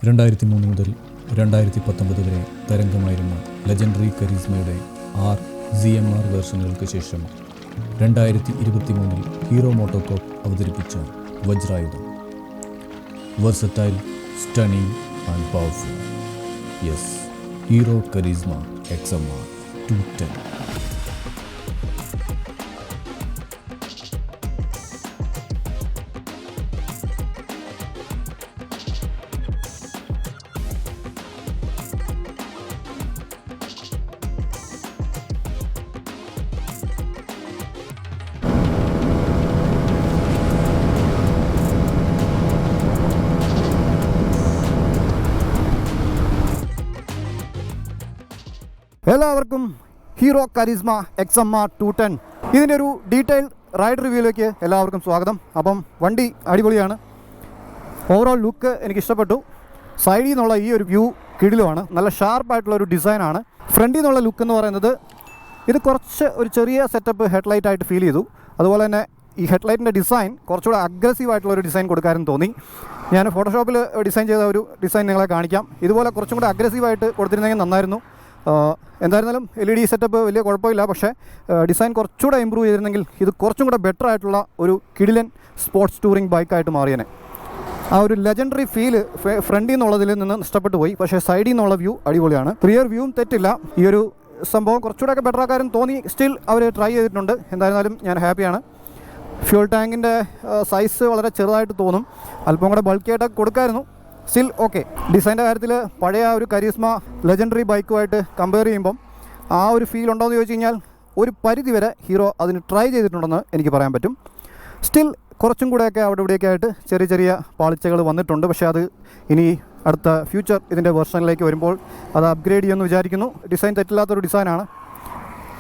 2003 മുതൽ 2019 വരെ തരംഗമായിരുന്ന legendary കരീസ്മയുടെ ZMR വേർഷനുകൾക്ക് ശേഷം 2023 ഹീറോ മോട്ടോകോപ്പ് അവതരിപ്പിച്ച വജ്രായുധം. Versatile, stunning and powerful. Yes, Hero Karizma XMR 210. എല്ലാവർക്കും ഹീറോ കരീസ്മ XMR 210 ഇതിൻ്റെ ഒരു ഡീറ്റെയിൽ റൈഡ് റിവ്യൂയിലേക്ക് എല്ലാവർക്കും സ്വാഗതം. അപ്പം വണ്ടി അടിപൊളിയാണ്. ഓവറോൾ ലുക്ക് എനിക്ക് ഇഷ്ടപ്പെട്ടു. സൈഡിൽ നിന്നുള്ള ഈ ഒരു വ്യൂ കിടിലുമാണ്. നല്ല ഷാർപ്പായിട്ടുള്ളൊരു ഡിസൈനാണ്. ഫ്രണ്ടിൽ നിന്നുള്ള ലുക്ക് എന്ന് പറയുന്നത് ഇത് കുറച്ച് ഒരു ചെറിയ സെറ്റപ്പ് ഹെഡ്ലൈറ്റായിട്ട് ഫീൽ ചെയ്തു. അതുപോലെ തന്നെ ഈ ഹെഡ്ലൈറ്റിൻ്റെ ഡിസൈൻ കുറച്ചുകൂടെ അഗ്രസീവായിട്ടുള്ളൊരു ഡിസൈൻ കൊടുക്കാനും തോന്നി. ഞാൻ ഫോട്ടോഷോപ്പിൽ ഡിസൈൻ ചെയ്ത ഒരു ഡിസൈൻ നിങ്ങളെ കാണിക്കാം. ഇതുപോലെ കുറച്ചും കൂടെ അഗ്രസീവായിട്ട് കൊടുത്തിരുന്നെങ്കിൽ നന്നായിരുന്നു. എന്തായിരുന്നാലും LED സെറ്റപ്പ് വലിയ കുഴപ്പമില്ല. പക്ഷേ ഡിസൈൻ കുറച്ചുകൂടെ ഇമ്പ്രൂവ് ചെയ്തിരുന്നെങ്കിൽ ഇത് കുറച്ചും കൂടെ ബെറ്റർ ആയിട്ടുള്ള ഒരു കിടിലൻ സ്പോർട്സ് ടൂറിംഗ് ബൈക്കായിട്ട് മാറിയേനെ. ആ ഒരു ലെജൻഡറി ഫീല് ഫ്രണ്ടിൽ നിന്നുള്ളതിൽ നിന്ന് നഷ്ടപ്പെട്ടു പോയി. പക്ഷേ സൈഡിൽ നിന്നുള്ള വ്യൂ അടിപൊളിയാണ്. റിയർ വ്യൂവും തെറ്റില്ല. ഈ ഒരു സംഭവം കുറച്ചുകൂടെയൊക്കെ ബെറ്റർ ആക്കാനും തോന്നി. സ്റ്റിൽ അവർ ട്രൈ ചെയ്തിട്ടുണ്ട്. എന്തായിരുന്നാലും ഞാൻ ഹാപ്പിയാണ്. ഫ്യൂൾ ടാങ്കിൻ്റെ സൈസ് വളരെ ചെറുതായിട്ട് തോന്നും. അല്പം കൂടെ ബൾക്കിയായിട്ടൊക്കെ കൊടുക്കാമായിരുന്നു. Still okay. ഡിസൈൻ്റെ കാര്യത്തിൽ പഴയ ഒരു കരീസ്മ ലെജൻഡറി ബൈക്കുമായിട്ട് കമ്പയർ ചെയ്യുമ്പം ആ ഒരു ഫീൽ ഉണ്ടോ എന്ന് ചോദിച്ചു കഴിഞ്ഞാൽ ഒരു പരിധി വരെ ഹീറോ അതിന് ട്രൈ ചെയ്തിട്ടുണ്ടെന്ന് എനിക്ക് പറയാൻ പറ്റും. സ്റ്റിൽ കുറച്ചും കൂടെയൊക്കെ അവിടെ ഇവിടെയൊക്കെ ആയിട്ട് ചെറിയ ചെറിയ പാളിച്ചകൾ വന്നിട്ടുണ്ട്. പക്ഷേ അത് ഇനി അടുത്ത ഫ്യൂച്ചർ ഇതിൻ്റെ വെർഷനിലേക്ക് വരുമ്പോൾ അത് അപ്ഗ്രേഡ് ചെയ്യുമെന്ന് വിചാരിക്കുന്നു. ഡിസൈൻ തെറ്റില്ലാത്തൊരു ഡിസൈനാണ്.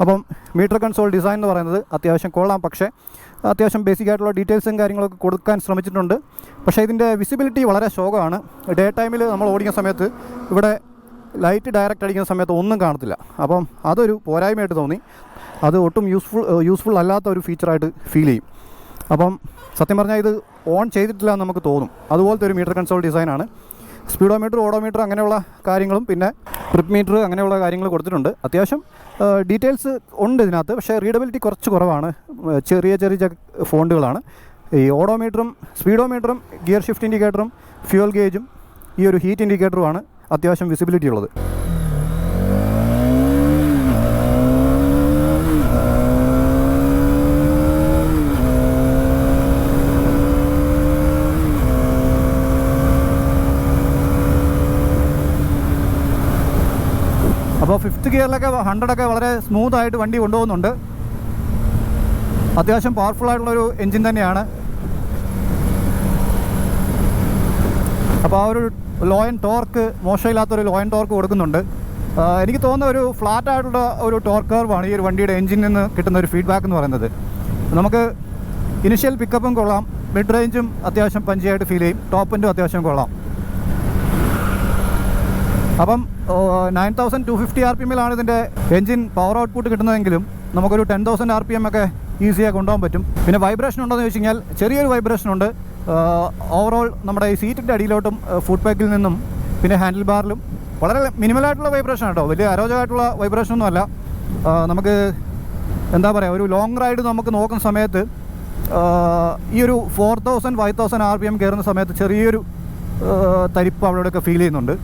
അപ്പം മീറ്റർ കൺസോൾ ഡിസൈൻ എന്ന് പറയുന്നത് അത്യാവശ്യം കൊള്ളാം. പക്ഷേ അത്യാവശ്യം ബേസിക് ആയിട്ടുള്ള ഡീറ്റെയിൽസും കാര്യങ്ങളൊക്കെ കൊടുക്കാൻ ശ്രമിച്ചിട്ടുണ്ട്. പക്ഷേ ഇതിൻ്റെ വിസിബിലിറ്റി വളരെ ശോകമാണ്. ഡേ ടൈമിൽ നമ്മൾ ഓടിക്കുന്ന സമയത്ത് ഇവിടെ ലൈറ്റ് ഡയറക്റ്റ് അടിക്കുന്ന സമയത്ത് ഒന്നും കാണത്തില്ല. അപ്പം അതൊരു പോരായ്മയായിട്ട് തോന്നി. അത് ഒട്ടും യൂസ്ഫുൾ അല്ലാത്ത ഒരു ഫീച്ചറായിട്ട് ഫീൽ ചെയ്യും. അപ്പം സത്യം പറഞ്ഞാൽ ഇത് ഓൺ ചെയ്തിട്ടില്ല എന്ന് നമുക്ക് തോന്നും. അതുപോലത്തെ ഒരു മീറ്റർ കൺസോൾ ഡിസൈനാണ്. സ്പീഡോമീറ്റർ, ഓഡോമീറ്റർ അങ്ങനെയുള്ള കാര്യങ്ങളും പിന്നെ ട്രിപ്പ് മീറ്റർ അങ്ങനെയുള്ള കാര്യങ്ങൾ കൊടുത്തിട്ടുണ്ട്. അത്യാവശ്യം ഡീറ്റെയിൽസ് ഉണ്ട് ഇതിനകത്ത്. പക്ഷേ റീഡബിലിറ്റി കുറച്ച് കുറവാണ്. ചെറിയ ചെറിയ ഫോണ്ടുകളാണ്. ഈ ഓഡോമീറ്ററും സ്പീഡോമീറ്ററും ഗിയർ ഷിഫ്റ്റ് ഇൻഡിക്കേറ്ററും ഫ്യൂൽ ഗേജും ഈ ഒരു ഹീറ്റ് ഇൻഡിക്കേറ്ററുമാണ് അത്യാവശ്യം വിസിബിലിറ്റി ഉള്ളത്. അപ്പോൾ 5th ഗിയറിലൊക്കെ 100 വളരെ സ്മൂത്തായിട്ട് വണ്ടി കൊണ്ടുപോകുന്നുണ്ട്. അത്യാവശ്യം പവർഫുള്ളായിട്ടുള്ളൊരു എൻജിൻ തന്നെയാണ്. അപ്പോൾ ആ ഒരു ലോ ആൻഡ് ടോർക്ക് മോശമില്ലാത്തൊരു ലോ ആൻഡ് ടോർക്ക് കൊടുക്കുന്നുണ്ട്. എനിക്ക് തോന്നുന്ന ഒരു ഫ്ലാറ്റായിട്ടുള്ള ഒരു ടോർക്ക് കർവാണ് ഈ ഒരു വണ്ടിയുടെ എൻജിനിൽ നിന്ന് കിട്ടുന്ന ഒരു ഫീഡ്ബാക്ക് എന്ന് പറയുന്നത്. നമുക്ക് ഇനിഷ്യൽ പിക്കപ്പും കൊള്ളാം, മിഡ് റേഞ്ചും അത്യാവശ്യം പഞ്ചായിട്ട് ഫീൽ ചെയ്യും, ടോപ്പ് എൻഡും അത്യാവശ്യം കൊള്ളാം. അപ്പം 9250 RPM-ലാണ് ഇതിൻ്റെ എൻജിൻ പവർ ഔട്ട്പുട്ട് കിട്ടുന്നതെങ്കിലും നമുക്കൊരു 10,000 RPM ഒക്കെ ഈസിയായി കൊണ്ടുപോകാൻ പറ്റും. പിന്നെ വൈബ്രേഷൻ ഉണ്ടോ എന്ന് ചോദിച്ചു കഴിഞ്ഞാൽ ചെറിയൊരു വൈബ്രേഷൻ ഉണ്ട്. ഓവറോൾ നമ്മുടെ ഈ സീറ്റിൻ്റെ അടിയിലോട്ടും ഫുഡ് പാക്കിൽ നിന്നും പിന്നെ ഹാൻഡിൽ ബാറിലും വളരെ മിനിമലായിട്ടുള്ള വൈബ്രേഷൻ കേട്ടോ. വലിയ അരോചകമായിട്ടുള്ള വൈബ്രേഷനൊന്നും അല്ല. നമുക്ക് എന്താ പറയുക, ഒരു ലോങ് റൈഡ് നമുക്ക് നോക്കുന്ന സമയത്ത് ഈ ഒരു 4,000 5,000 RPM കയറുന്ന സമയത്ത് ചെറിയൊരു തരിപ്പ് അവിടെയൊക്കെ ഫീൽ ചെയ്യുന്നുണ്ട്.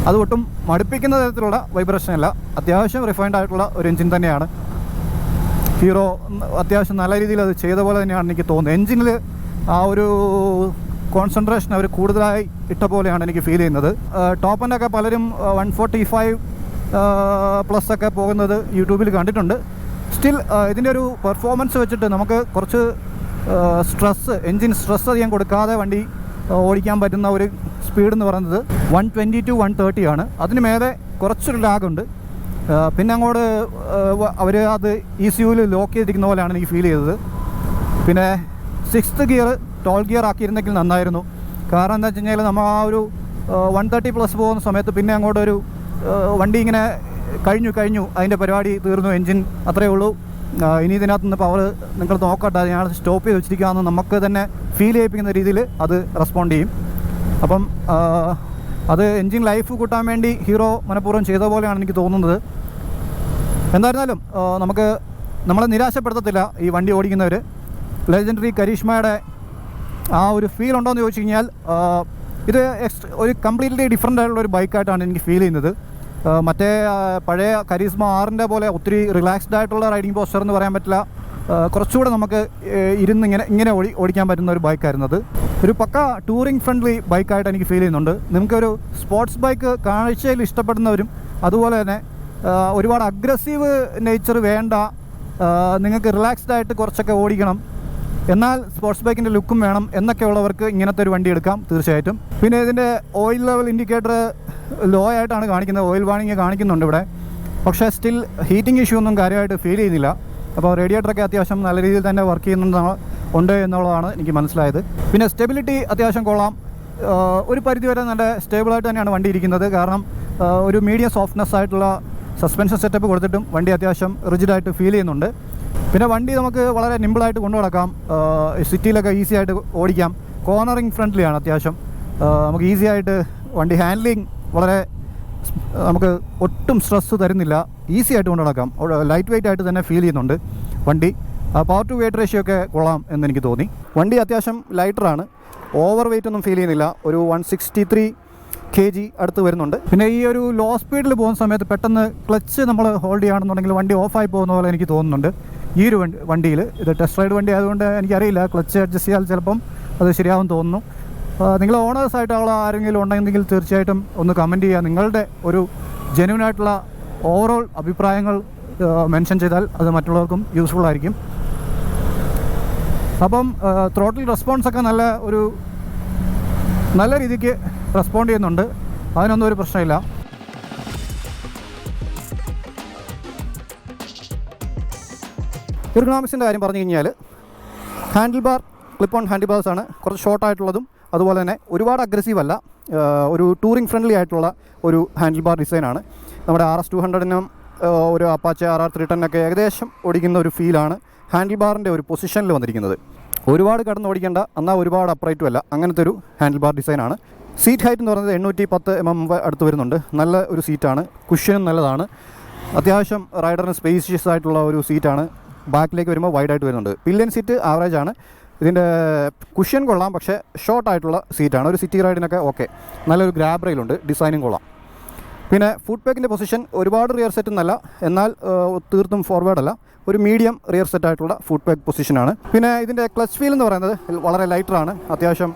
അത് ഒട്ടും മടുപ്പിക്കുന്ന തരത്തിലുള്ള വൈബ്രേഷൻ അല്ല. അത്യാവശ്യം റിഫൈൻഡ് ആയിട്ടുള്ള ഒരു എൻജിൻ തന്നെയാണ്. ഹീറോ അത്യാവശ്യം നല്ല രീതിയിൽ അത് ചെയ്ത പോലെ തന്നെയാണ് എനിക്ക് തോന്നുന്നത്. എൻജിനിൽ ആ ഒരു കോൺസെൻട്രേഷൻ അവർ കൂടുതലായി ഇട്ട പോലെയാണ് എനിക്ക് ഫീൽ ചെയ്യുന്നത്. ടോപ്പ് എൻഡൊക്കെ പലരും 145 പ്ലസ് ഒക്കെ പോകുന്നത് യൂട്യൂബിൽ കണ്ടിട്ടുണ്ട്. സ്റ്റിൽ ഇതിൻ്റെ ഒരു പെർഫോമൻസ് വെച്ചിട്ട് നമുക്ക് കുറച്ച് എൻജിൻ സ്ട്രെസ് അധികം കൊടുക്കാതെ വണ്ടി ഓടിക്കാൻ പറ്റുന്ന ഒരു സ്പീഡ് എന്ന് പറയുന്നത് 120 to 130 ആണ്. അതിന് മേലെ കുറച്ചൊരു ലാഗുണ്ട്. പിന്നെ അങ്ങോട്ട് അവർ അത് ECUവിൽ ലോക്ക് ചെയ്തിരിക്കുന്ന പോലെയാണ് എനിക്ക് ഫീൽ ചെയ്തത്. പിന്നെ 6th ഗിയർ ടോൾ ഗിയർ ആക്കിയിരുന്നെങ്കിൽ നന്നായിരുന്നു. കാരണം എന്താ വെച്ച് കഴിഞ്ഞാൽ നമ്മൾ ആ ഒരു 130 പ്ലസ് പോകുന്ന സമയത്ത് പിന്നെ അങ്ങോട്ടൊരു വണ്ടി ഇങ്ങനെ കഴിഞ്ഞു അതിൻ്റെ പരിപാടി തീർന്നു, എൻജിൻ അത്രയേ ഉള്ളൂ, ഇനി ഇതിനകത്തുനിന്ന് പവർ നിങ്ങൾ നോക്കട്ടെ, ഞാൻ സ്റ്റോപ്പ് ചെയ്ത് വെച്ചിരിക്കുകയെന്ന് നമുക്ക് തന്നെ ഫീൽ ചെയ്യിപ്പിക്കുന്ന രീതിയിൽ അത് റെസ്പോണ്ട് ചെയ്യും. അപ്പം അത് എൻജിൻ ലൈഫ് കൂട്ടാൻ വേണ്ടി ഹീറോ മനഃപൂർവ്വം ചെയ്ത പോലെയാണ് എനിക്ക് തോന്നുന്നത്. എന്തായിരുന്നാലും നമ്മളെ നിരാശപ്പെടുത്തത്തില്ല ഈ വണ്ടി ഓടിക്കുന്നവർ. ലെജൻഡറി കരീഷ്മയുടെ ആ ഒരു ഫീൽ ഉണ്ടോ എന്ന് ചോദിച്ചു കഴിഞ്ഞാൽ ഇത് ഒരു കംപ്ലീറ്റ്ലി ഡിഫറെൻ്റ് ആയിട്ടുള്ളൊരു ബൈക്കായിട്ടാണ് എനിക്ക് ഫീൽ ചെയ്യുന്നത്. മറ്റേ പഴയ കരീസ്മ 6 പോലെ ഒത്തിരി റിലാക്സ്ഡ് ആയിട്ടുള്ള റൈഡിങ് പോസ്റ്റർ എന്ന് പറയാൻ പറ്റില്ല. കുറച്ചുകൂടെ നമുക്ക് ഇരുന്ന് ഇങ്ങനെ ഓടിക്കാൻ പറ്റുന്ന ഒരു ബൈക്കായിരുന്നു അത്. ഒരു പക്ക ടൂറിംഗ് ഫ്രണ്ട്ലി ബൈക്കായിട്ട് എനിക്ക് ഫീൽ ചെയ്യുന്നുണ്ട്. നിങ്ങൾക്കൊരു സ്പോർട്സ് ബൈക്ക് കാഴ്ചയിൽ ഇഷ്ടപ്പെടുന്നവരും അതുപോലെ തന്നെ ഒരുപാട് അഗ്രസീവ് നേച്ചർ വേണ്ട, നിങ്ങൾക്ക് റിലാക്സ്ഡ് ആയിട്ട് കുറച്ചൊക്കെ ഓടിക്കണം, എന്നാൽ സ്പോർട്സ് ബൈക്കിൻ്റെ ലുക്കും വേണം എന്നൊക്കെ ഉള്ളവർക്ക് ഇങ്ങനത്തെ ഒരു വണ്ടി എടുക്കാം തീർച്ചയായിട്ടും. പിന്നെ ഇതിൻ്റെ ഓയിൽ ലെവൽ ഇൻഡിക്കേറ്റർ ലോ ആയിട്ടാണ് കാണിക്കുന്നത്, ഓയിൽ വാണിംഗ് കാണിക്കുന്നുണ്ട് ഇവിടെ. പക്ഷേ സ്റ്റിൽ ഹീറ്റിംഗ് ഇഷ്യൂ ഒന്നും കാര്യമായിട്ട് ഫീൽ ചെയ്യുന്നില്ല. അപ്പോൾ റേഡിയേറ്ററൊക്കെ അത്യാവശ്യം നല്ല രീതിയിൽ തന്നെ വർക്ക് ചെയ്യുന്നുണ്ട് എന്നുള്ളതാണ് എനിക്ക് മനസ്സിലായത്. പിന്നെ സ്റ്റെബിലിറ്റി അത്യാവശ്യം കൊള്ളാം, ഒരു പരിധിവരെ നല്ല സ്റ്റേബിളായിട്ട് തന്നെയാണ് വണ്ടി ഇരിക്കുന്നത്. കാരണം ഒരു മീഡിയം സോഫ്റ്റ്നെസ് ആയിട്ടുള്ള സസ്പെൻഷൻ സെറ്റപ്പ് കൊടുത്തിട്ടും വണ്ടി അത്യാവശ്യം റിജിഡായിട്ട് ഫീൽ ചെയ്യുന്നുണ്ട്. പിന്നെ വണ്ടി നമുക്ക് വളരെ നിമ്പിളായിട്ട് കൊണ്ടു നടക്കാം, സിറ്റിയിലൊക്കെ ഈസി ആയിട്ട് ഓടിക്കാം. കോർണറിങ് ഫ്രണ്ട്ലിയാണ് അത്യാവശ്യം, നമുക്ക് ഈസി ആയിട്ട് വണ്ടി ഹാൻഡ്ലിങ് വളരെ നമുക്ക് ഒട്ടും സ്ട്രെസ്സ് തരുന്നില്ല, ഈസി ആയിട്ട് കൊണ്ടു നടക്കാം. ലൈറ്റ് വെയിറ്റ് ആയിട്ട് തന്നെ ഫീൽ ചെയ്യുന്നുണ്ട് വണ്ടി. പവർ ടു വെയിറ്റ് റേഷ്യോ ഒക്കെ കൊള്ളാം എന്നെനിക്ക് തോന്നി. വണ്ടി അത്യാവശ്യം ലൈറ്ററാണ്, ഓവർ വെയിറ്റ് ഒന്നും ഫീൽ ചെയ്യുന്നില്ല. ഒരു 163 kg അടുത്ത് വരുന്നുണ്ട്. പിന്നെ ഈ ഒരു ലോ സ്പീഡിൽ പോകുന്ന സമയത്ത് പെട്ടെന്ന് ക്ലച്ച് നമ്മൾ ഹോൾഡ് ചെയ്യുകയാണെന്നുണ്ടെങ്കിൽ വണ്ടി ഓഫായി പോകുന്ന പോലെ എനിക്ക് തോന്നുന്നുണ്ട് ഈ ഒരു വണ്ടിയിൽ. ഇത് ടെസ്റ്റ് റൈഡ് വണ്ടി ആയതുകൊണ്ട് എനിക്കറിയില്ല, ക്ലച്ച് അഡ്ജസ്റ്റ് ചെയ്താൽ ചിലപ്പം അത് ശരിയാവും തോന്നുന്നു. നിങ്ങൾ ഓണേഴ്സായിട്ടുള്ള ആരെങ്കിലും ഉണ്ടെങ്കിൽ തീർച്ചയായിട്ടും ഒന്ന് കമൻറ്റ് ചെയ്യുക. നിങ്ങളുടെ ഒരു ജെന്യൂനായിട്ടുള്ള ഓവറോൾ അഭിപ്രായങ്ങൾ മെൻഷൻ ചെയ്താൽ അത് മറ്റുള്ളവർക്കും യൂസ്ഫുൾ ആയിരിക്കും. അപ്പം ത്രോട്ടിൽ റെസ്പോൺസൊക്കെ നല്ല രീതിക്ക് റെസ്പോണ്ട് ചെയ്യുന്നുണ്ട്, അതിനൊന്നും ഒരു പ്രശ്നമില്ല. എർഗണോമിക്സിൻ്റെ കാര്യം പറഞ്ഞു കഴിഞ്ഞാൽ handlebar clip on handle ബാർസാണ്, കുറച്ച് ഷോർട്ടായിട്ടുള്ളതും അതുപോലെ തന്നെ ഒരുപാട് അഗ്രസീവ് അല്ല, ഒരു ടൂറിംഗ് ഫ്രണ്ട്ലി ആയിട്ടുള്ള ഒരു ഹാൻഡിൽ ബാർ ഡിസൈനാണ്. നമ്മുടെ RS200-നും ഒരു അപ്പാച്ചെ RR310 ഏകദേശം ഓടിക്കുന്ന ഒരു ഫീലാണ് ഹാൻഡിൽ ബാറിൻ്റെ ഒരു പൊസിഷനിൽ വന്നിരിക്കുന്നത്. ഒരുപാട് കടന്ന് ഓടിക്കേണ്ട, എന്നാൽ ഒരുപാട് അപ്രൈറ്റും അല്ല, അങ്ങനത്തെ ഒരു ഹാൻഡിൽ ബാർ ഡിസൈനാണ്. സീറ്റ് ഹൈറ്റ് എന്ന് പറയുന്നത് 810 mm അടുത്ത് വരുന്നുണ്ട്. നല്ല ഒരു സീറ്റാണ്, കുഷ്യനും നല്ലതാണ്, അത്യാവശ്യം റൈഡറിന് സ്പേഷ്യസ് ആയിട്ടുള്ള ഒരു സീറ്റാണ്. ബാക്കിലേക്ക് വരുമ്പോൾ വൈഡായിട്ട് വരുന്നുണ്ട്. പില്ലിയൻ സീറ്റ് ആവറേജ് ആണ്. ഇതിൻ്റെ കുഷ്യൻ കൊള്ളാം, പക്ഷേ ഷോർട്ടായിട്ടുള്ള സീറ്റാണ്. ഒരു സിറ്റി റൈഡിനൊക്കെ ഓക്കെ. നല്ലൊരു ഗ്രാബ് റെയിലുണ്ട്, ഡിസൈനും കൊള്ളാം. പിന്നെ ഫുഡ് പാക്കിൻ്റെ പൊസിഷൻ ഒരുപാട് റിയർ സെറ്റ് എന്നല്ല, എന്നാൽ തീർത്തും ഫോർവേഡ് അല്ല, ഒരു മീഡിയം റിയർ സെറ്റായിട്ടുള്ള ഫുഡ് പാക്ക് പൊസിഷനാണ്. പിന്നെ ഇതിൻ്റെ ക്ലച്ച് ഫീൽ എന്ന് പറയുന്നത് വളരെ ലൈറ്ററാണ്, അത്യാവശ്യം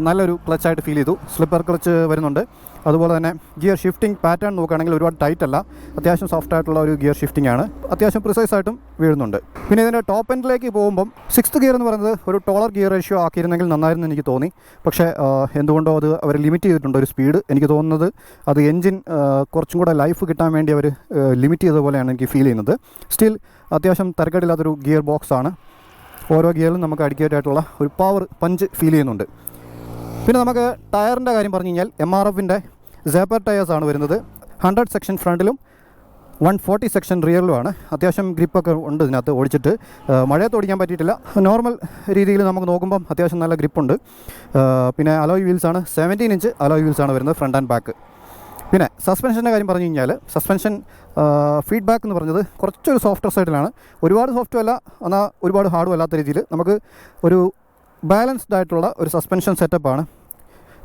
നല്ലൊരു ക്ലച്ചായിട്ട് ഫീൽ ചെയ്തു. സ്ലിപ്പർ ക്ലച്ച് വരുന്നുണ്ട്. അതുപോലെ തന്നെ ഗിയർ ഷിഫ്റ്റിംഗ് പാറ്റേൺ നോക്കുകയാണെങ്കിൽ ഒരുപാട് ടൈറ്റ് അല്ല, അത്യാവശ്യം സോഫ്റ്റ് ആയിട്ടുള്ള ഒരു ഗിയർ ഷിഫ്റ്റിംഗ് ആണ്, അത്യാവശ്യം പ്രിസൈസ് ആയിട്ടും വീഴുന്നുണ്ട്. പിന്നെ ഇതിൻ്റെ ടോപ്പ് എൻഡിലേക്ക് പോകുമ്പം 6th ഗിയർ എന്ന് പറയുന്നത് ഒരു ടോളർ ഗിയർ റേഷ്യോ ആക്കിയിരുന്നെങ്കിൽ നന്നായിരുന്നു എനിക്ക് തോന്നി. പക്ഷേ എന്തുകൊണ്ടോ അത് അവർ ലിമിറ്റ് ചെയ്തിട്ടുണ്ട് ഒരു സ്പീഡ്. എനിക്ക് തോന്നുന്നത് അത് എൻജിൻ കുറച്ചും കൂടെ ലൈഫ് കിട്ടാൻ വേണ്ടി അവർ ലിമിറ്റ് ചെയ്ത പോലെയാണ് എനിക്ക് ഫീൽ ചെയ്യുന്നത്. സ്റ്റിൽ അത്യാവശ്യം തരക്കേടില്ലാത്തൊരു ഗിയർ ബോക്സാണ്. ഓരോ ഗിയറിലും നമുക്ക് അഡിക്കേറ്റായിട്ടുള്ള ഒരു പവർ പഞ്ച് ഫീൽ ചെയ്യുന്നുണ്ട്. പിന്നെ നമുക്ക് ടയറിൻ്റെ കാര്യം പറഞ്ഞു കഴിഞ്ഞാൽ MRF-ൻ്റെ സേപ്പർ ടയേഴ്സാണ് വരുന്നത്. 100 സെക്ഷൻ ഫ്രണ്ടിലും 140 സെക്ഷൻ റിയറിലുമാണ്. അത്യാവശ്യം ഗ്രിപ്പൊക്കെ ഉണ്ട് ഇതിനകത്ത്. ഓടിച്ചിട്ട് മഴയത്ത് ഓടിക്കാൻ പറ്റിയിട്ടില്ല, നോർമൽ രീതിയിൽ നമുക്ക് നോക്കുമ്പം അത്യാവശ്യം നല്ല ഗ്രിപ്പുണ്ട്. പിന്നെ അലോയ് വീൽസാണ്, 17 ഇഞ്ച് അലോയ് വീൽസാണ് വരുന്നത് ഫ്രണ്ട് ആൻഡ് ബാക്ക്. പിന്നെ സസ്പെൻഷൻ്റെ കാര്യം പറഞ്ഞു കഴിഞ്ഞാൽ സസ്പെൻഷൻ ഫീഡ്ബാക്ക് എന്ന് പറഞ്ഞത് കുറച്ചൊരു സോഫ്റ്റർ സൈഡിലാണ്. ഒരുപാട് സോഫ്റ്റും അല്ല, എന്നാൽ ഒരുപാട് ഹാർഡും അല്ലാത്ത രീതിയിൽ നമുക്ക് ഒരു ബാലൻസ്ഡ് ആയിട്ടുള്ള ഒരു സസ്പെൻഷൻ സെറ്റപ്പാണ്.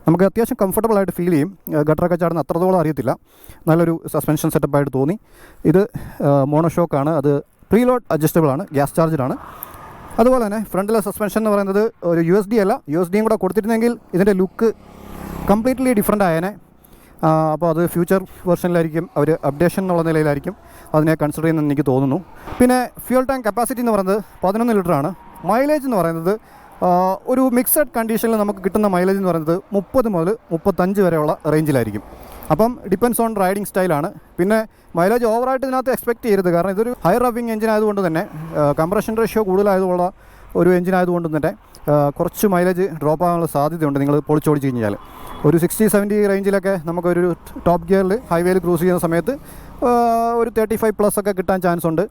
നമുക്ക് അത്യാവശ്യം കംഫർട്ടബിൾ ആയിട്ട് ഫീൽ ചെയ്യും. ഗട്ടറൊക്കെ ചാടുന്ന അത്രത്തോളം അറിയത്തില്ല. നല്ലൊരു സസ്പെൻഷൻ സെറ്റപ്പായിട്ട് തോന്നി. ഇത് മോണോഷോക്കാണ്, അത് പ്രീലോഡ് അഡ്ജസ്റ്റബിൾ ആണ്, ഗ്യാസ് ചാർജറാണ്. അതുപോലെ തന്നെ ഫ്രണ്ടിലെ സസ്പെൻഷൻ എന്ന് പറയുന്നത് ഒരു USD അല്ല, USDയും കൂടെ കൊടുത്തിരുന്നെങ്കിൽ ഇതിൻ്റെ ലുക്ക് കംപ്ലീറ്റ്ലി ഡിഫറെൻ്റ് ആയേനെ. അപ്പോൾ അത് ഫ്യൂച്ചർ വെർഷനിലായിരിക്കും അവർ അപ്ഡേഷൻ എന്നുള്ള നിലയിലായിരിക്കും അതിനെ കൺസിഡർ ചെയ്യുന്നതെന്ന് എനിക്ക് തോന്നുന്നു. പിന്നെ ഫ്യൂൽ ടാങ്ക് കപ്പാസിറ്റി എന്ന് പറയുന്നത് 11 ലിറ്ററാണ്. മൈലേജ് എന്ന് പറയുന്നത് ഒരു മിക്സഡ് കണ്ടീഷനിൽ നമുക്ക് കിട്ടുന്ന മൈലേജ് എന്ന് പറയുന്നത് 30 മുതൽ 35 വരെയുള്ള റേഞ്ചിലായിരിക്കും. അപ്പം ഡിപ്പെൻസ് ഓൺ റൈഡിങ് സ്റ്റൈലാണ്. പിന്നെ മൈലേജ് ഓവറായിട്ട് ഇതിനകത്ത് എക്സ്പെക്റ്റ് ചെയ്യരുത്, കാരണം ഇതൊരു ഹൈ റവിങ് എഞ്ചിൻ ആയതുകൊണ്ട് തന്നെ, കംപ്രഷൻ റേഷ്യോ കൂടുതലായതുള്ള ഒരു എഞ്ചിൻ ആയതുകൊണ്ട് തന്നെ കുറച്ച് മൈലേജ് ഡ്രോപ്പ് ആകാനുള്ള സാധ്യതയുണ്ട് നിങ്ങൾ പൊളിച്ചോടിച്ച് കഴിഞ്ഞാൽ. ഒരു 60-70 റേഞ്ചിലൊക്കെ നമുക്കൊരു ടോപ്പ് ഗിയറിൽ ഹൈവേയിൽ ക്രൂസ് ചെയ്യുന്ന സമയത്ത് ഒരു 35+ ഒക്കെ കിട്ടാൻ ചാൻസ് ഉണ്ട്.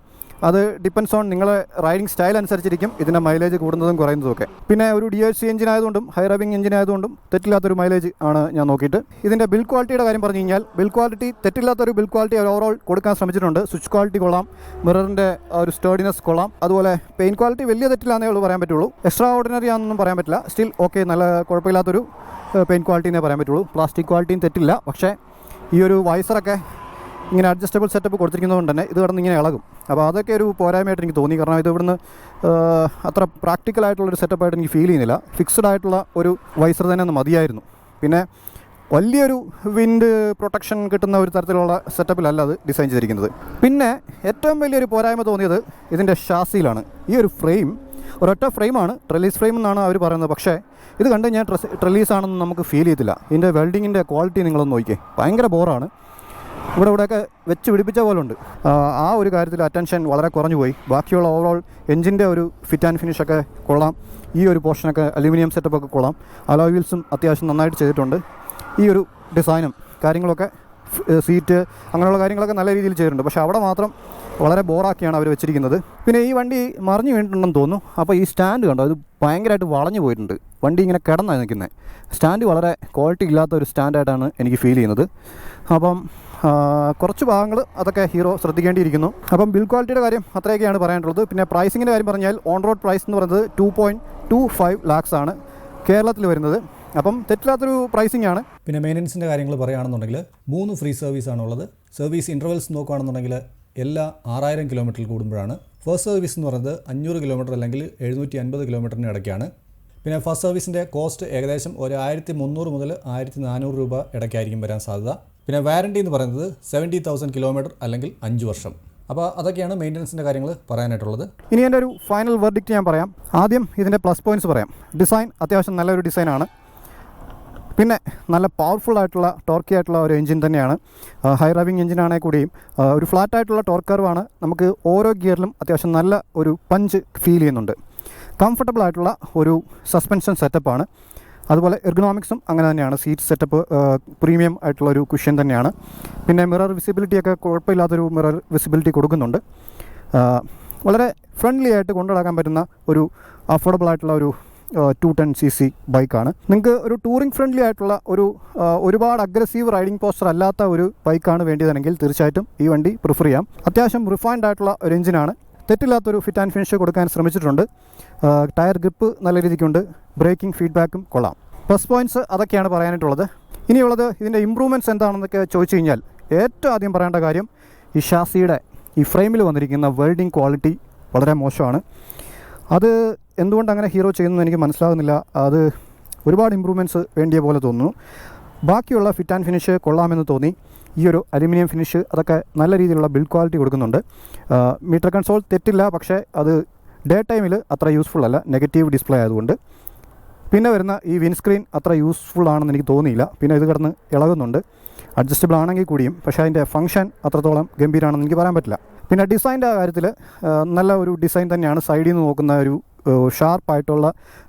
അത് ഡിപ്പെൻസ് ഓൺ നിങ്ങളെ റൈഡിങ് സ്റ്റൈൽ അനുസരിച്ചിരിക്കും ഇതിൻ്റെ മൈലേജ് കൂടുന്നതും കുറയുന്നതും ഒക്കെ. പിന്നെ ഒരു DHC എഞ്ചിൻ ആയതുകൊണ്ടും ഹൈ റവിംഗ് എഞ്ചിൻ ആയതുകൊണ്ടും തെറ്റില്ലാത്തൊരു മൈലേജ് ആണ് ഞാൻ നോക്കിയിട്ട്. ഇതിൻ്റെ ബിൽഡ് ക്വാളിറ്റിയുടെ കാര്യം പറഞ്ഞു കഴിഞ്ഞാൽ ബിൽഡ് ക്വാളിറ്റി തെറ്റില്ലാത്തൊരു ബിൽഡ് ക്വാളിറ്റി ഓവറോൾ കൊടുക്കാൻ ശ്രമിച്ചിട്ടുണ്ട്. സ്വിച്ച് ക്വാളിറ്റി കൊള്ളാം, മിററിൻ്റെ ഒരു സ്റ്റേർഡിനെസ് കൊള്ളാം, അതുപോലെ പെയിൻറ്റ് ക്വാളിറ്റി വലിയ തെറ്റില്ലാന്നേ ഉള്ളൂ പറയാൻ പറ്റുള്ളൂ. എക്സ്ട്രാ ഓർഡിനറി ആണെന്നൊന്നും പറയാൻ പറ്റില്ല. സ്റ്റിൽ ഓക്കെ, നല്ല കുഴപ്പമില്ലാത്തൊരു പെയിൻറ്റ് ക്വാളിറ്റിനെ പറയാൻ പറ്റുള്ളൂ. പ്ലാസ്റ്റിക് ക്വാളിറ്റിയും തെറ്റില്ല. പക്ഷേ ഈ ഒരു വൈസറൊക്കെ ഇങ്ങനെ അഡ്ജസ്റ്റബിൾ സെറ്റപ്പ് കൊടുത്തിരിക്കുന്നതുകൊണ്ട് തന്നെ ഇത് കിടന്ന് ഇങ്ങനെ ഇളകും. അപ്പോൾ അതൊക്കെ ഒരു പോരായ്മയായിട്ട് എനിക്ക് തോന്നി. കാരണം ഇത് ഇവിടുന്ന് അത്ര പ്രാക്ടിക്കലായിട്ടുള്ളൊരു സെറ്റപ്പായിട്ട് എനിക്ക് ഫീൽ ചെയ്യുന്നില്ല. ഫിക്സ്ഡ് ആയിട്ടുള്ള ഒരു വൈസർ തന്നെ ഒന്ന് മതിയായിരുന്നു. പിന്നെ വലിയൊരു വിൻഡ് പ്രൊട്ടക്ഷൻ കിട്ടുന്ന ഒരു തരത്തിലുള്ള സെറ്റപ്പിലല്ല അത് ഡിസൈൻ ചെയ്തിരിക്കുന്നത്. പിന്നെ ഏറ്റവും വലിയൊരു പോരായ്മ തോന്നിയത് ഇതിൻ്റെ ഷാസിയിലാണ്. ഈ ഒരു ഫ്രെയിം ഒരൊറ്റ ഫ്രെയിമാണ്, ട്രെലീസ് ഫ്രെയിം എന്നാണ് അവർ പറയുന്നത്. പക്ഷേ ഇത് കണ്ട് ഞാൻ ട്രെലീസ് ആണെന്ന് നമുക്ക് ഫീൽ ചെയ്തില്ല. ഇതിൻ്റെ വെൽഡിങ്ങിൻ്റെ ക്വാളിറ്റി നിങ്ങളൊന്ന് നോക്കിയേ, ഭയങ്കര ബോറാണ്. ഇവിടെയൊക്കെ വെച്ച് പിടിപ്പിച്ച പോലെ ഉണ്ട്. ആ ഒരു കാര്യത്തിൽ അറ്റൻഷൻ വളരെ കുറഞ്ഞു പോയി. ബാക്കിയുള്ള ഓവറോൾ എഞ്ചിൻ്റെ ഒരു ഫിറ്റ് ആൻഡ് ഫിനിഷൊക്കെ കൊള്ളാം. ഈ ഒരു പോർഷനൊക്കെ അലൂമിനിയം സെറ്റപ്പൊക്കെ കൊള്ളാം. അലോയ് വീൽസും അത്യാവശ്യം നന്നായിട്ട് ചെയ്തിട്ടുണ്ട്. ഈ ഒരു ഡിസൈനും കാര്യങ്ങളൊക്കെ സീറ്റ് അങ്ങനെയുള്ള കാര്യങ്ങളൊക്കെ നല്ല രീതിയിൽ ചെയ്തിട്ടുണ്ട്. പക്ഷേ അവിടെ മാത്രം വളരെ ബോറാക്കിയാണ് അവർ വെച്ചിരിക്കുന്നത്. പിന്നെ ഈ വണ്ടി മറിഞ്ഞു വീണിട്ടുണ്ടെന്ന് തോന്നുന്നു. അപ്പോൾ ഈ സ്റ്റാൻഡ് കണ്ടോ, അത് ഭയങ്കരമായിട്ട് വളഞ്ഞു പോയിട്ടുണ്ട്. വണ്ടി ഇങ്ങനെ കിടന്നാണ് നിൽക്കുന്നത്. സ്റ്റാൻഡ് വളരെ ക്വാളിറ്റി ഇല്ലാത്ത ഒരു സ്റ്റാൻഡായിട്ടാണ് എനിക്ക് ഫീൽ ചെയ്യുന്നത്. അപ്പം കുറച്ച് ഭാഗങ്ങൾ അതൊക്കെ ഹീറോ ശ്രദ്ധിക്കേണ്ടിയിരിക്കുന്നു. അപ്പം ബിൽഡ് ക്വാളിറ്റിയുടെ കാര്യം അത്രയൊക്കെയാണ് പറയാനുള്ളത്. പിന്നെ പ്രൈസിങ്ങിൻ്റെ കാര്യം പറഞ്ഞാൽ ഓൺ റോഡ് പ്രൈസ് എന്ന് പറയുന്നത് 2.25 lakhs ആണ് കേരളത്തിൽ വരുന്നത്. അപ്പം തെറ്റില്ലാത്തൊരു പ്രൈസിംഗ് ആണ്. പിന്നെ മെയിൻ്റനൻസിൻ്റെ കാര്യങ്ങൾ പറയുകയാണെന്നുണ്ടെങ്കിൽ 3 ഫ്രീ സർവീസാണുള്ളത്. സർവീസ് ഇൻ്റർവെൽസ് നോക്കുകയാണെന്നുണ്ടെങ്കിൽ എല്ലാ 6000 കിലോമീറ്ററിൽ കൂടുമ്പോഴാണ്. ഫസ്റ്റ് സർവീസ് എന്ന് പറയുന്നത് 500 കിലോമീറ്റർ അല്ലെങ്കിൽ 750 കിലോമീറ്ററിന് ഇടയ്ക്കാണ്. പിന്നെ ഫസ്റ്റ് സർവീസിൻ്റെ കോസ്റ്റ് ഏകദേശം 1300 മുതൽ 1400 രൂപ ഇടയ്ക്കായിരിക്കും വരാൻ സാധ്യത. പിന്നെ വാറണ്ടി എന്ന് പറയുന്നത് 70,000 കിലോമീറ്റർ അല്ലെങ്കിൽ 5 വർഷം. അപ്പോൾ അതൊക്കെയാണ് മെയിൻ്റനൻസിൻ്റെ കാര്യങ്ങൾ പറയാനായിട്ടുള്ളത്. ഇനി എൻ്റെ ഒരു ഫൈനൽ വെർഡിക്റ്റ് ഞാൻ പറയാം. ആദ്യം ഇതിൻ്റെ പ്ലസ് പോയിൻറ്റ്സ് പറയാം. ഡിസൈൻ അത്യാവശ്യം നല്ലൊരു ഡിസൈനാണ്. പിന്നെ നല്ല പവർഫുൾ ആയിട്ടുള്ള ടോർക്കി ആയിട്ടുള്ള ഒരു എഞ്ചിൻ തന്നെയാണ്. ഹൈ റവിംഗ് എഞ്ചിനാണെങ്കിൽ കൂടിയും ഒരു ഫ്ലാറ്റ് ആയിട്ടുള്ള ടോർക്ക് കർവാണ്. നമുക്ക് ഓരോ ഗിയറിലും അത്യാവശ്യം നല്ല ഒരു പഞ്ച് ഫീൽ ചെയ്യുന്നുണ്ട്. കംഫർട്ടബിൾ ആയിട്ടുള്ള ഒരു സസ്പെൻഷൻ സെറ്റപ്പാണ്. അതുപോലെ എർഗണോമിക്സും അങ്ങനെ തന്നെയാണ്. സീറ്റ് സെറ്റപ്പ് പ്രീമിയം ആയിട്ടുള്ള ഒരു കുഷ്യൻ തന്നെയാണ്. പിന്നെ മിറർ വിസിബിലിറ്റിയൊക്കെ കുഴപ്പമില്ലാത്തൊരു മിറർ വിസിബിലിറ്റി കൊടുക്കുന്നുണ്ട്. വളരെ ഫ്രണ്ട്ലി ആയിട്ട് കൊണ്ടുനടക്കാൻ പറ്റുന്ന ഒരു അഫോർഡബിൾ ആയിട്ടുള്ള ഒരു 210cc ബൈക്കാണ്. നിങ്ങൾക്ക് ഒരു ടൂറിംഗ് ഫ്രണ്ട്ലി ആയിട്ടുള്ള ഒരുപാട് അഗ്രസീവ് റൈഡിംഗ് പോസ്റ്റർ അല്ലാത്ത ഒരു ബൈക്കാണ് വേണ്ടിയതെങ്കിൽ തീർച്ചയായിട്ടും ഈ വണ്ടി പ്രിഫർ ചെയ്യാം. അത്യാവശ്യം റിഫൈൻഡ് ആയിട്ടുള്ള ഒരു എഞ്ചിനാണ്. തെറ്റില്ലാത്തൊരു ഫിറ്റ് ആൻഡ് ഫിനിഷ് കൊടുക്കാൻ ശ്രമിച്ചിട്ടുണ്ട്. ടയർ ഗ്രിപ്പ് നല്ല രീതിക്കുണ്ട്. ബ്രേക്കിംഗ് ഫീഡ്ബാക്കും കൊള്ളാം. പ്ലസ് പോയിൻറ്റ്സ് അതൊക്കെയാണ് പറയാനായിട്ടുള്ളത്. ഇനിയുള്ളത് ഇതിൻ്റെ ഇമ്പ്രൂവ്മെൻറ്റ്സ് എന്താണെന്നൊക്കെ ചോദിച്ചു കഴിഞ്ഞാൽ ഏറ്റവും ആദ്യം പറയേണ്ട കാര്യം ഈ ഷാസിയുടെ ഈ ഫ്രെയിമിൽ വന്നിരിക്കുന്ന വെൽഡിംഗ് ക്വാളിറ്റി വളരെ മോശമാണ്. അത് എന്തുകൊണ്ട് അങ്ങനെ ഹീറോ ചെയ്യുന്നതെന്ന് എനിക്ക് മനസ്സിലാകുന്നില്ല. അത് ഒരുപാട് ഇമ്പ്രൂവ്മെൻറ്റ്സ് വേണ്ടിയ പോലെ തോന്നുന്നു. ബാക്കിയുള്ള ഫിറ്റ് ആൻഡ് ഫിനിഷ് കൊള്ളാമെന്ന് തോന്നി. ഈ ഒരു അലുമിനിയം ഫിനിഷ് അതൊക്കെ നല്ല രീതിയിലുള്ള ബിൽഡ് ക്വാളിറ്റി കൊടുക്കുന്നുണ്ട്. മീറ്റർ കൺസോൾ തെറ്റില്ല, പക്ഷേ അത് ഡേ ടൈമിൽ അത്ര യൂസ്ഫുൾ അല്ല, നെഗറ്റീവ് ഡിസ്പ്ലേ ആയതുകൊണ്ട്. പിന്നെ വരുന്ന ഈ വിൻസ്ക്രീൻ അത്ര യൂസ്ഫുൾ ആണെന്ന് എനിക്ക് തോന്നിയില്ല. പിന്നെ ഇത് കിടന്ന് ഇളകുന്നുണ്ട്. അഡ്ജസ്റ്റബിൾ ആണെങ്കിൽ കൂടിയും പക്ഷേ അതിൻ്റെ ഫംഗ്ഷൻ അത്രത്തോളം ഗംഭീരമാണെന്ന് എനിക്ക് പറയാൻ പറ്റില്ല. പിന്നെ ഡിസൈൻ്റെ കാര്യത്തിൽ നല്ല ഒരു ഡിസൈൻ തന്നെയാണ്. സൈഡിൽ നിന്ന് നോക്കുന്ന ഒരു ഷാർപ്പായിട്ടുള്ള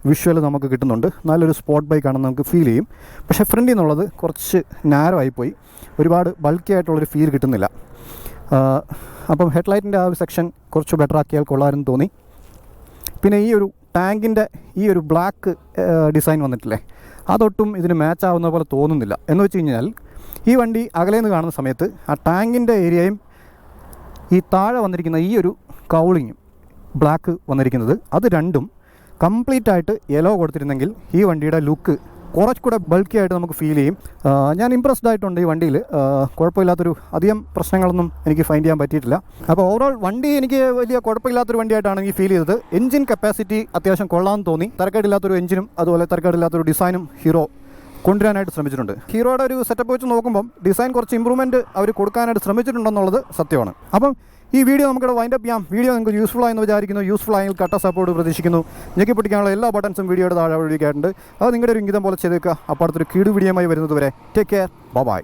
വിഷ്വൽ നമുക്ക് കിട്ടുന്നുണ്ട്. നല്ലൊരു സ്പോർട്ട് ബൈക്കാണെന്ന് നമുക്ക് ഫീൽ ചെയ്യും. പക്ഷേ ഫ്രണ്ടിൽ നിന്നുള്ളത് കുറച്ച് നാരോ ആയിപ്പോയി. ഒരുപാട് ബൾക്കി ആയിട്ടുള്ളൊരു ഫീൽ കിട്ടുന്നില്ല. അപ്പം ഹെഡ്ലൈറ്റിൻ്റെ ആ ഒരു സെക്ഷൻ കുറച്ച് ബെറ്റർ ആക്കിയാൽ കൊള്ളാമെന്ന് തോന്നി. പിന്നെ ഈ ഒരു ടാങ്കിൻ്റെ ഈ ഒരു ബ്ലാക്ക് ഡിസൈൻ വന്നിട്ടില്ലേ, അതൊട്ടും ഇതിന് മാച്ച് ആവുന്ന പോലെ തോന്നുന്നില്ല. എന്ന് വെച്ച് കഴിഞ്ഞാൽ ഈ വണ്ടി അകലേന്ന് കാണുന്ന സമയത്ത് ആ ടാങ്കിൻ്റെ ഏരിയയും ഈ താഴെ വന്നിരിക്കുന്ന ഈ ഒരു കൗളിങ്ങും ബ്ലാക്ക് വന്നിരിക്കുന്നത് അത് രണ്ടും കംപ്ലീറ്റ് ആയിട്ട് യെല്ലോ കൊടുത്തിരുന്നെങ്കിൽ ഈ വണ്ടിയുടെ ലുക്ക് കുറച്ചുകൂടെ ബൾക്കി ആയിട്ട് നമുക്ക് ഫീൽ ചെയ്യും. ഞാൻ ഇമ്പ്രസ്ഡ് ആയിട്ടുണ്ട് ഈ വണ്ടിയിൽ. കുഴപ്പമില്ലാത്തൊരു അധികം പ്രശ്നങ്ങളൊന്നും എനിക്ക് ഫൈൻഡ് ചെയ്യാൻ പറ്റിയിട്ടില്ല. അപ്പോൾ ഓവറോൾ വണ്ടി എനിക്ക് വലിയ കുഴപ്പമില്ലാത്തൊരു വണ്ടിയായിട്ടാണ് എനിക്ക് ഫീൽ ചെയ്തത്. എഞ്ചിൻ കപ്പാസിറ്റി അത്യാവശ്യം കൊള്ളാമെന്ന് തോന്നി. തരക്കേടില്ലാത്തൊരു എഞ്ചിനും അതുപോലെ തരക്കേടില്ലാത്തൊരു ഡിസൈനും ഹീറോ കൊണ്ടുവരാനായിട്ട് ശ്രമിച്ചിട്ടുണ്ട്. ഹീറോയുടെ ഒരു സെറ്റപ്പ് വെച്ച് നോക്കുമ്പം ഡിസൈൻ കുറച്ച് ഇമ്പ്രൂവ്മെൻറ്റ് അവർ കൊടുക്കാനായിട്ട് ശ്രമിച്ചിട്ടുണ്ടെന്നുള്ളത് സത്യമാണ്. അപ്പം ഈ വീഡിയോ നമുക്കിവിടെ വൈൻഡപ്പ് ചെയ്യാം. വീഡിയോ നിങ്ങൾക്ക് യൂസ്ഫുൾ ആയെന്ന് വിചാരിക്കുന്നു. യൂസ്ഫുൾ ആയെങ്കിൽ കട്ട സപ്പോർട്ട് പ്രതീക്ഷിക്കുന്നു. ഞെക്കി പിടിക്കാനുള്ള എല്ലാ ബട്ടൺസും വീഡിയോയുടെ താഴെ ഒഴിക്കാറുണ്ട്. അത് നിങ്ങളുടെ ഒരു ഇംഗിതം പോലെ ചെയ്തേക്കുക. അപ്പോൾ അടുത്തൊരു കീടു വീഡിയോയുമായി വരുന്നത് വരെ ടേക്ക് കെയർ. ബൈ.